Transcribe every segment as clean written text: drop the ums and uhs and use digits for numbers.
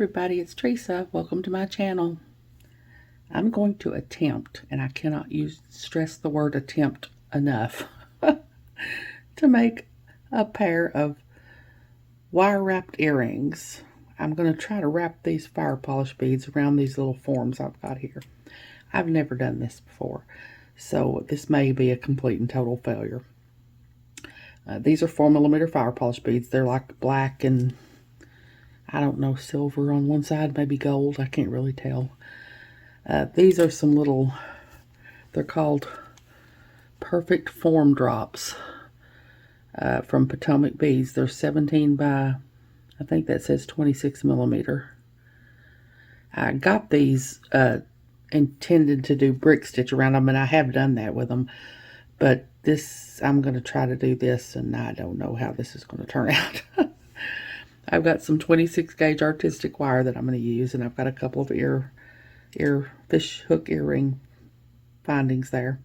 everybody, it's Teresa. Welcome to my channel. I'm going to attempt, and I cannot stress the word attempt enough, to make a pair of wire wrapped earrings. I'm going to try to wrap these fire polish beads around these little forms I've got here. I've never done this before, so this may be a complete and total failure. These are 4mm fire polish beads. They're like black and I don't know, silver on one side, maybe gold. I can't really tell. These are some little, they're called Perfect Form Drops from Potomac Beads. They're 17 by, I think that says 26mm. I got these intended to do brick stitch around them, and I have done that with them. But this, I'm going to try to do this, and I don't know how this is going to turn out. I've got some 26 gauge artistic wire that I'm going to use, and I've got a couple of fish hook earring findings there.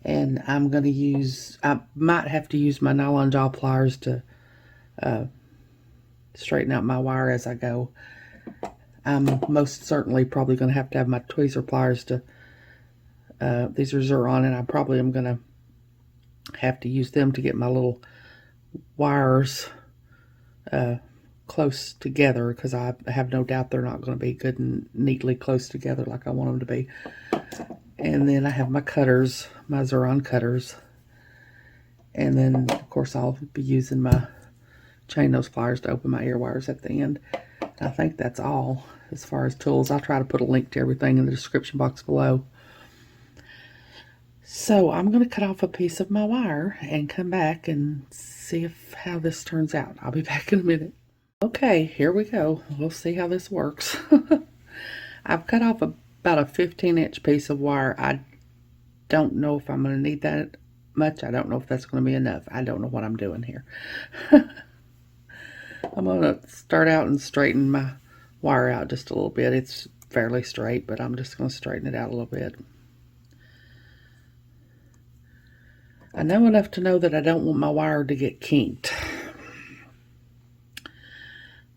And I'm going to use, I might have to use my nylon jaw pliers to straighten out my wire as I go. I'm most certainly probably going to have my tweezer pliers to, these are Xuron, and I probably am going to have to use them to get my little wires close together, because I have no doubt they're not going to be good and neatly close together like I want them to be. And then I have my cutters, my Xuron cutters. And then, of course, I'll be using my chain nose pliers to open my ear wires at the end. I think that's all as far as tools. I'll try to put a link to everything in the description box below. So I'm going to cut off a piece of my wire and come back and see how this turns out. I'll be back in a minute. Okay, here we go. We'll see how this works. I've cut off about a 15-inch piece of wire. I don't know if I'm going to need that much. I don't know if that's going to be enough. I don't know what I'm doing here. I'm going to start out and straighten my wire out just a little bit. It's fairly straight, but I'm just going to straighten it out a little bit. I know enough to know that I don't want my wire to get kinked.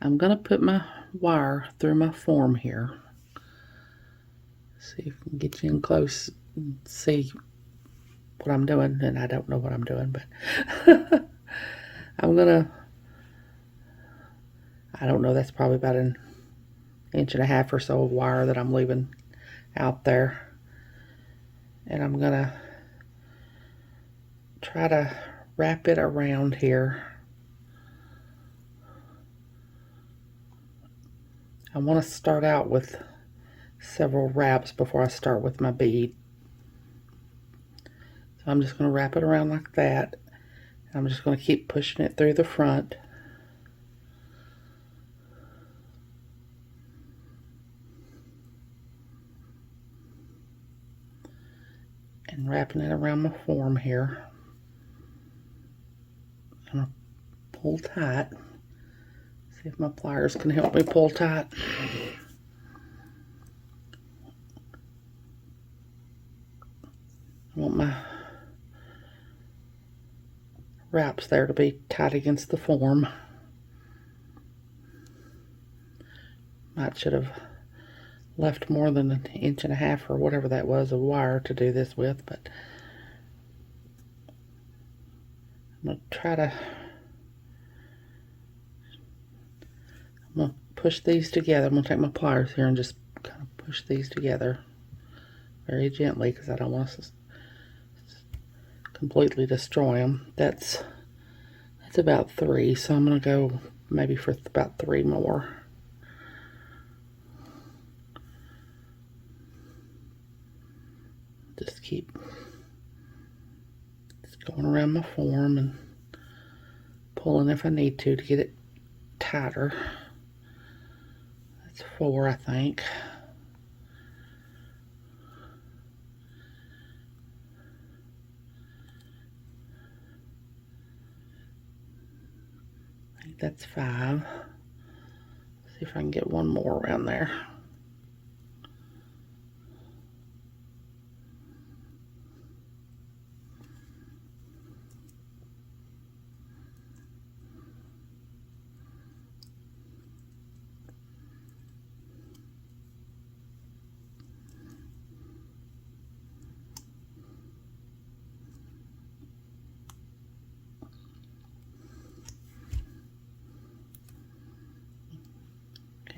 I'm going to put my wire through my form here. See if I can get you in close and see what I'm doing. And I don't know what I'm doing, but I'm going to, I don't know, that's probably about an 1.5 inches or so of wire that I'm leaving out there. And I'm going to try to wrap it around here. I want to start out with several wraps before I start with my bead. So I'm just going to wrap it around like that. I'm just going to keep pushing it through the front. And wrapping it around my form here. I'm going to pull tight. See if my pliers can help me pull tight. I want my wraps there to be tight against the form. Might should have left more than 1.5 inches or whatever that was of wire to do this with, but I'm going to try to, I'm going to push these together. I'm going to take my pliers here and just kind of push these together very gently, because I don't want to completely destroy them. That's about 3, so I'm going to go maybe for about 3 more. Just keep going around my form and pulling if I need to get it tighter. That's 4, I think. I think that's 5. See if I can get one more around there.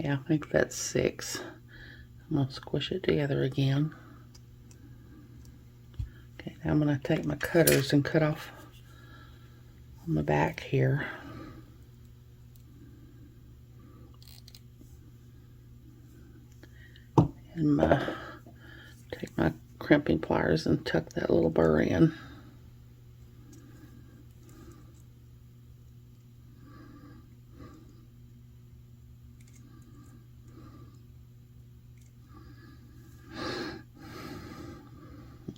Yeah, I think that's 6. I'm going to squish it together again. Okay, now I'm going to take my cutters and cut off on the back here. And take my crimping pliers and tuck that little burr in.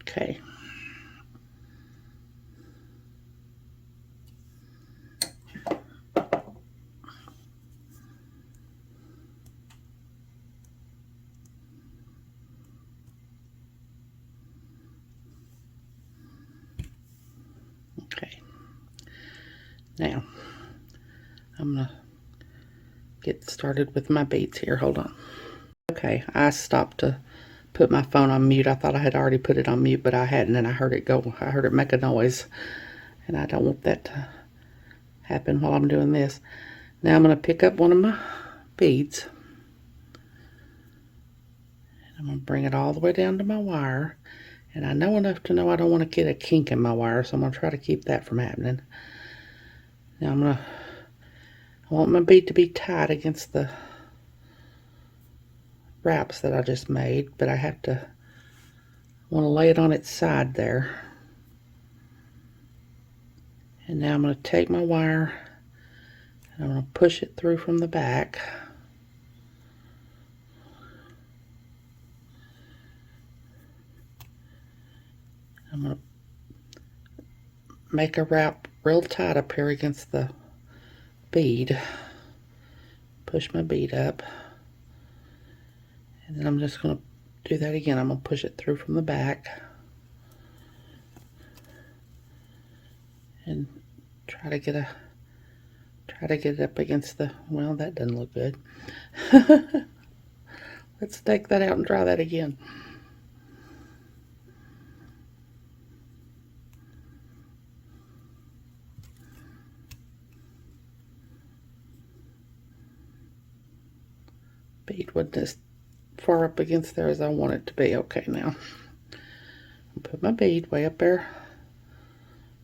Okay. Okay. Now, I'm going to get started with my beads here. Hold on. Okay, I stopped to put my phone on mute. I thought I had already put it on mute, but I hadn't, and I heard it go. I heard it make a noise, and I don't want that to happen while I'm doing this. Now I'm going to pick up one of my beads. I'm going to bring it all the way down to my wire. And I know enough to know I don't want to get a kink in my wire, so I'm going to try to keep that from happening. Now I want my bead to be tight against the wraps that I just made, but I want to lay it on its side there. And now I'm going to take my wire and I'm going to push it through from the back. I'm going to make a wrap real tight up here against the bead. Push my bead up. And then I'm just going to do that again. I'm going to push it through from the back. And try to get it up against the, well, that doesn't look good. Let's take that out and try that again. Bead wasn't as far up against there as I want it to be. Okay, now I'll put my bead way up there.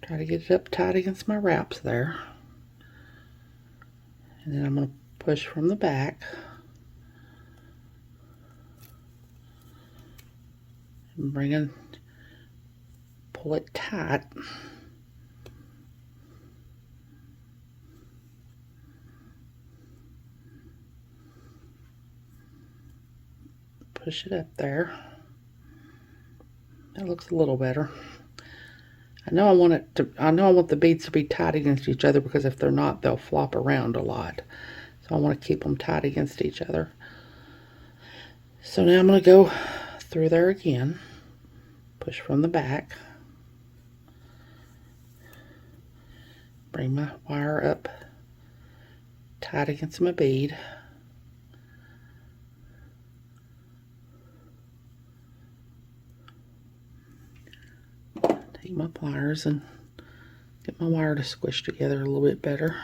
Try to get it up tight against my wraps there. And then I'm going to push from the back. And pull it tight. Push it up there. That looks a little better. I know I want the beads to be tight against each other, because if they're not, they'll flop around a lot. So I want to keep them tight against each other. So now I'm going to go through there again. Push from the back. Bring my wire up tight against my bead. Take my pliers and get my wire to squish together a little bit better.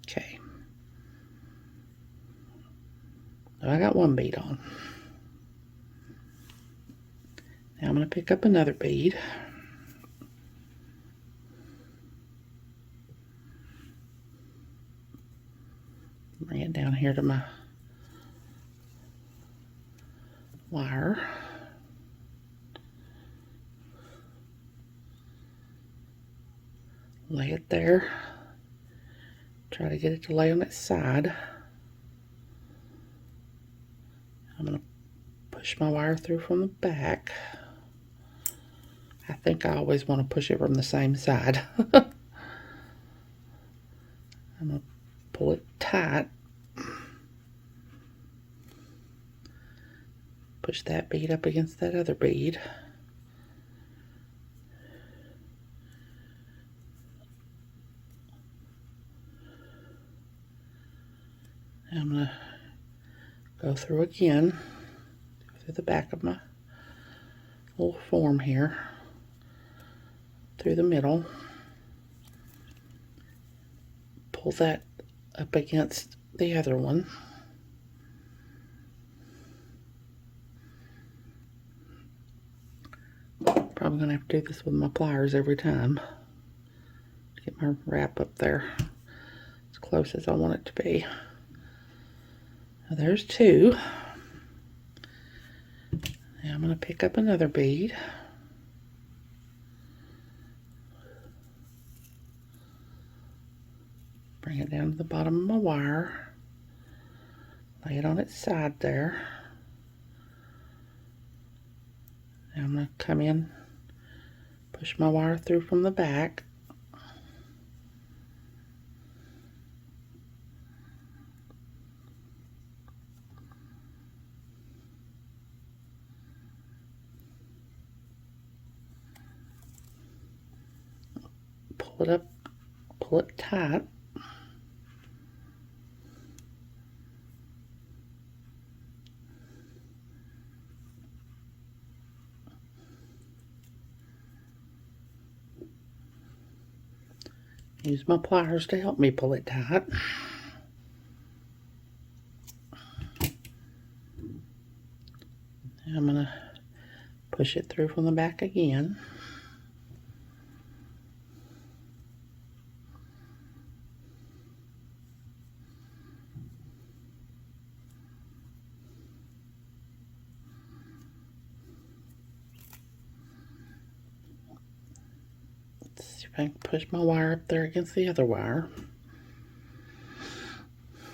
Okay. Now I got one bead on. Now I'm going to pick up another bead. Bring it down here to my wire. Lay it there. Try to get it to lay on its side. I'm going to push my wire through from the back. I think I always want to push it from the same side. I'm going to pull it tight. Push that bead up against that other bead. I'm going to go through again, through the back of my little form here, through the middle, pull that up against the other one. Probably going to have to do this with my pliers every time. Get my wrap up there as close as I want it to be. Now there's two. Now I'm going to pick up another bead. Bring it down to the bottom of my wire. Lay it on its side there. Now I'm going to come in, push my wire through from the back. Pull it up, pull it tight. Use my pliers to help me pull it tight. Now I'm going to push it through from the back again. Let's see if I can push my wire up there against the other wire.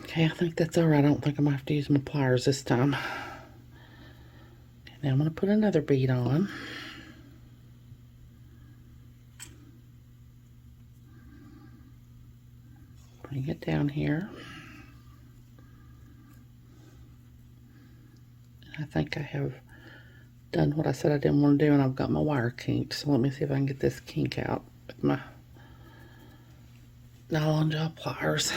Okay, I think that's alright. I don't think I'm going to have to use my pliers this time. Okay, now I'm going to put another bead on. Bring it down here. I think I have done what I said I didn't want to do, and I've got my wire kinked. So let me see if I can get this kink out with my nylon jaw pliers.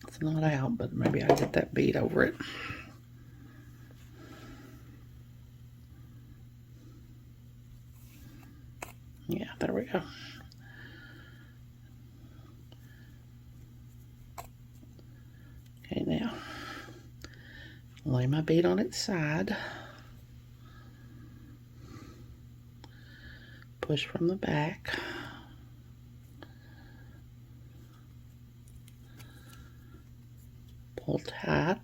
It's not out, but maybe I'll get that bead over it. Yeah, there we go. Okay, now lay my bead on its side. Push from the back. Pull tight.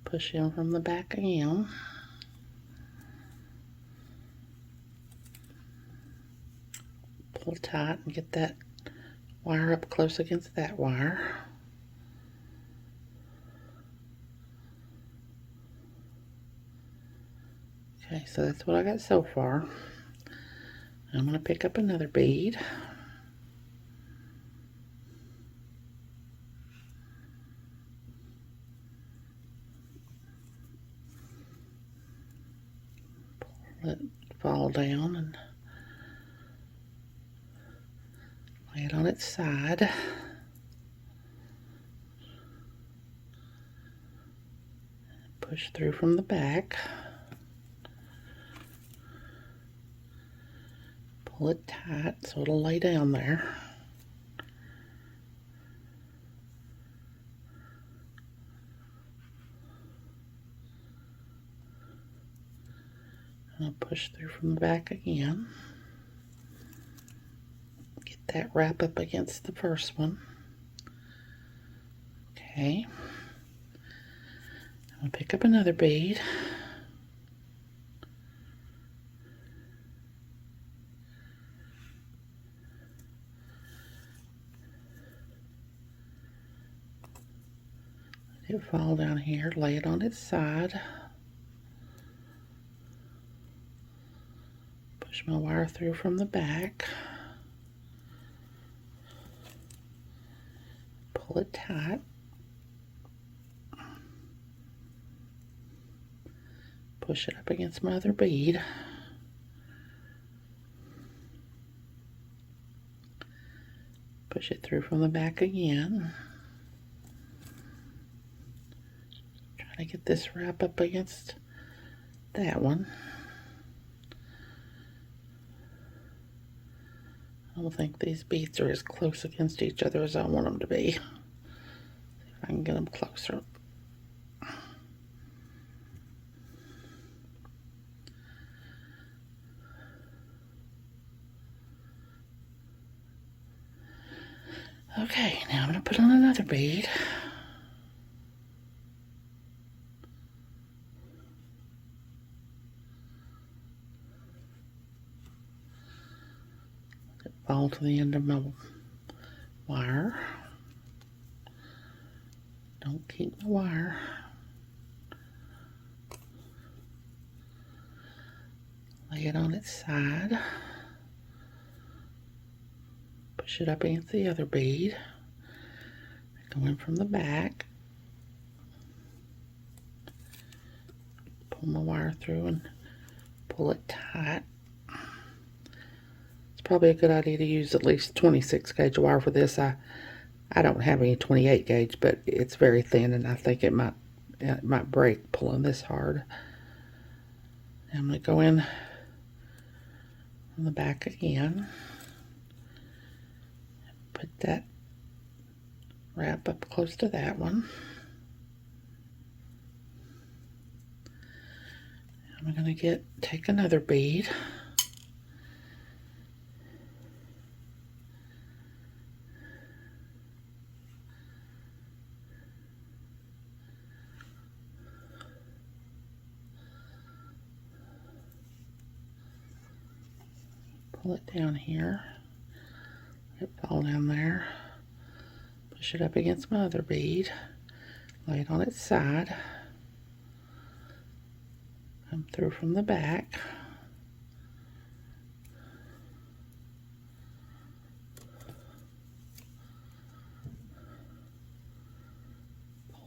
Push in from the back again. Pull tight and get that wire up close against that wire. Okay, so that's what I got so far. I'm going to pick up another bead. Let it fall down and lay it on its side. Push through from the back. Pull it tight so it'll lay down there. And I'll push through from the back again. Get that wrap up against the first one. Okay. I'll pick up another bead. Let it fall down here, lay it on its side. Push my wire through from the back. Pull it tight. push it up against my other bead. Push it through from the back again. Try to get this wrap up against that one. I don't think these beads are as close against each other as I want them to be. See if I can get them closer. Okay, now I'm going to put on another bead. Fall to the end of my wire. Don't keep my wire. Lay it on its side. Push it up against the other bead. Go in from the back. Pull my wire through and pull it tight. It's probably a good idea to use at least 26 gauge wire for this. I don't have any 28 gauge, but it's very thin and I think it might break pulling this hard. I'm going to go in on the back again. Put that wrap up close to that one. I'm going to take another bead. Pull it down here. Let it fall down there. Push it up against my other bead. Lay it on its side. Come through from the back.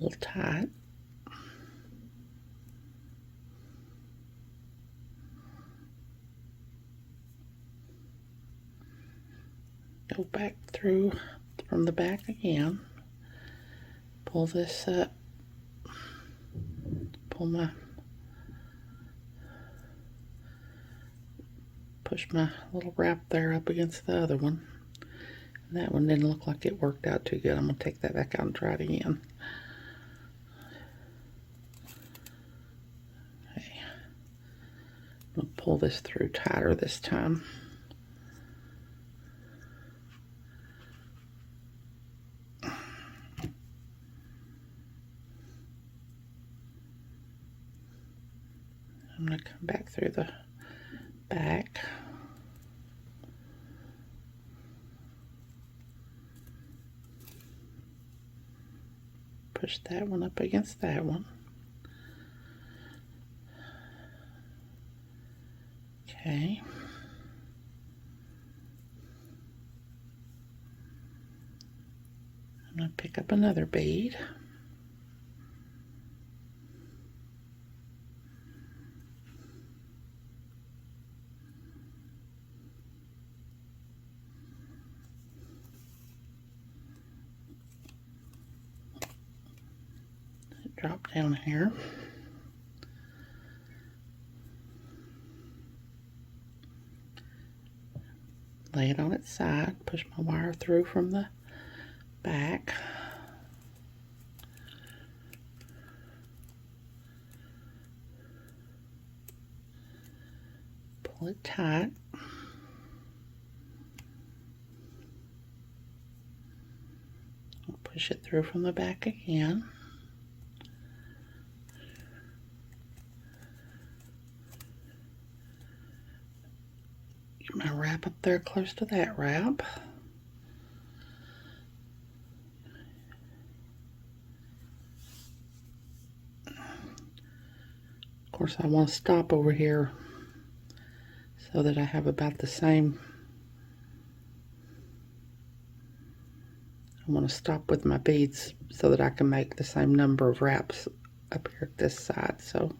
Pull tight. Go back through from the back again. Pull this up. Push my little wrap there up against the other one. And that one didn't look like it worked out too good. I'm going to take that back out and try it again. Okay. I'm going to pull this through tighter this time. I'm going to come back through the back. Push that one up against that one. Okay. I'm going to pick up another bead. Drop down here. Lay it on its side. Push my wire through from the back. Pull it tight. Push it through from the back again. Get my wrap up there close to that wrap. Of course, I want to stop over here so that I have about the same. I want to stop with my beads so that I can make the same number of wraps up here at this side. So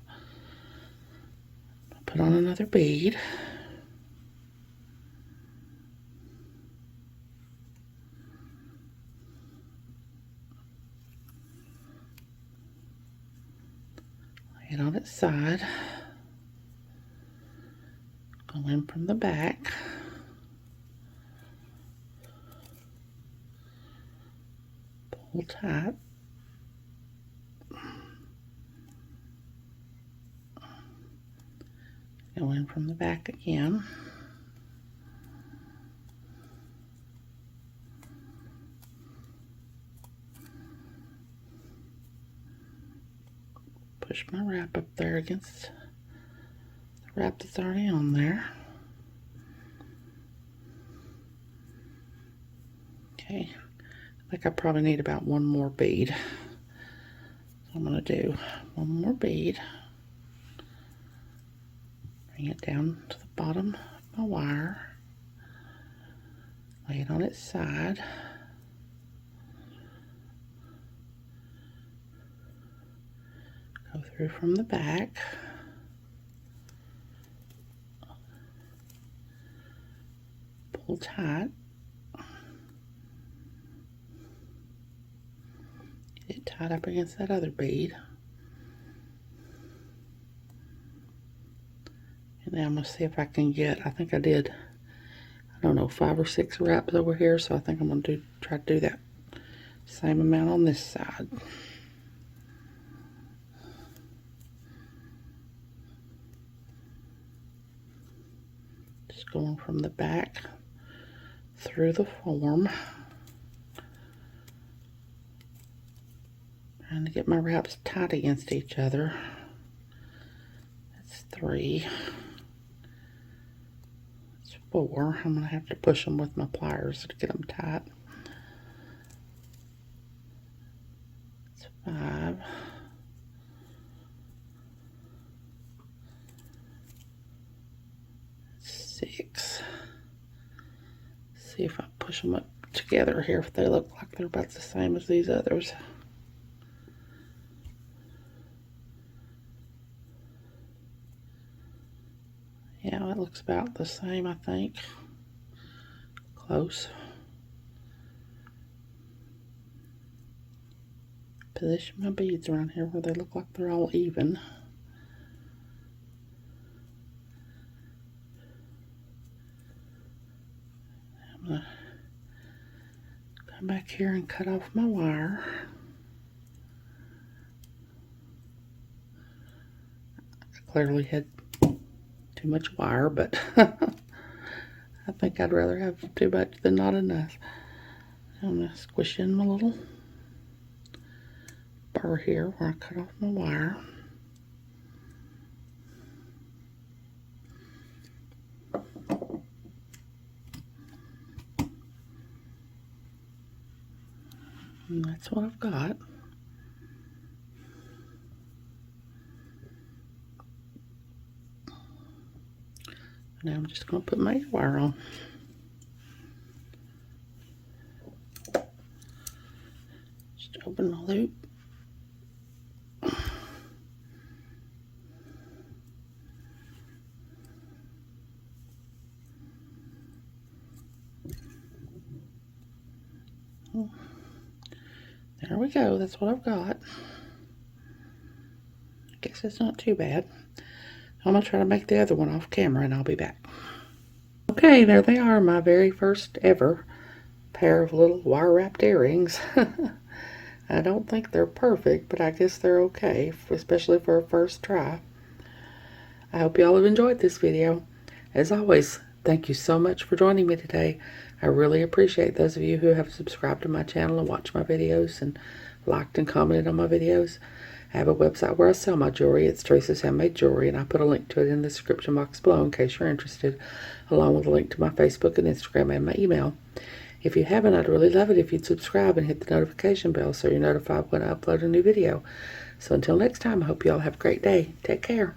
put on another bead. Lay it on its side. Go in from the back. Pull tight. Go in from the back again. Push my wrap up there against the wrap that's already on there. Okay, I think I probably need about one more bead. So I'm going to do one more bead. Bring it down to the bottom of my wire. Lay it on its side. Go through from the back. Pull tight. Get it tied up against that other bead. And now I'm going to see if I can get, I think I did, I don't know, 5 or 6 wraps over here, so I think I'm going to try to do that same amount on this side. Just going from the back through the form. Trying to get my wraps tight against each other. That's 3. 4. I'm going to have to push them with my pliers to get them tight. It's 5. 6. See if I push them up together here, if they look like they're about the same as these others. Yeah, it looks about the same, I think. Close. Position my beads around here where they look like they're all even. I'm going to come back here and cut off my wire. I clearly had too much wire, but I think I'd rather have too much than not enough. I'm going to squish in my little burr here where I cut off my wire. And that's what I've got. Now I'm just going to put my wire on. Just open the loop. There we go. That's what I've got. I guess it's not too bad. I'm going to try to make the other one off camera and I'll be back. Okay, there they are, my very first ever pair of little wire wrapped earrings. I don't think they're perfect, but I guess they're okay, especially for a first try. I hope y'all have enjoyed this video. As always, thank you so much for joining me today. I really appreciate those of you who have subscribed to my channel and watched my videos and liked and commented on my videos. I have a website where I sell my jewelry. It's Teresa's Handmade Jewelry, and I put a link to it in the description box below in case you're interested, along with a link to my Facebook and Instagram and my email. If you haven't, I'd really love it if you'd subscribe and hit the notification bell so you're notified when I upload a new video. So until next time, I hope you all have a great day. Take care.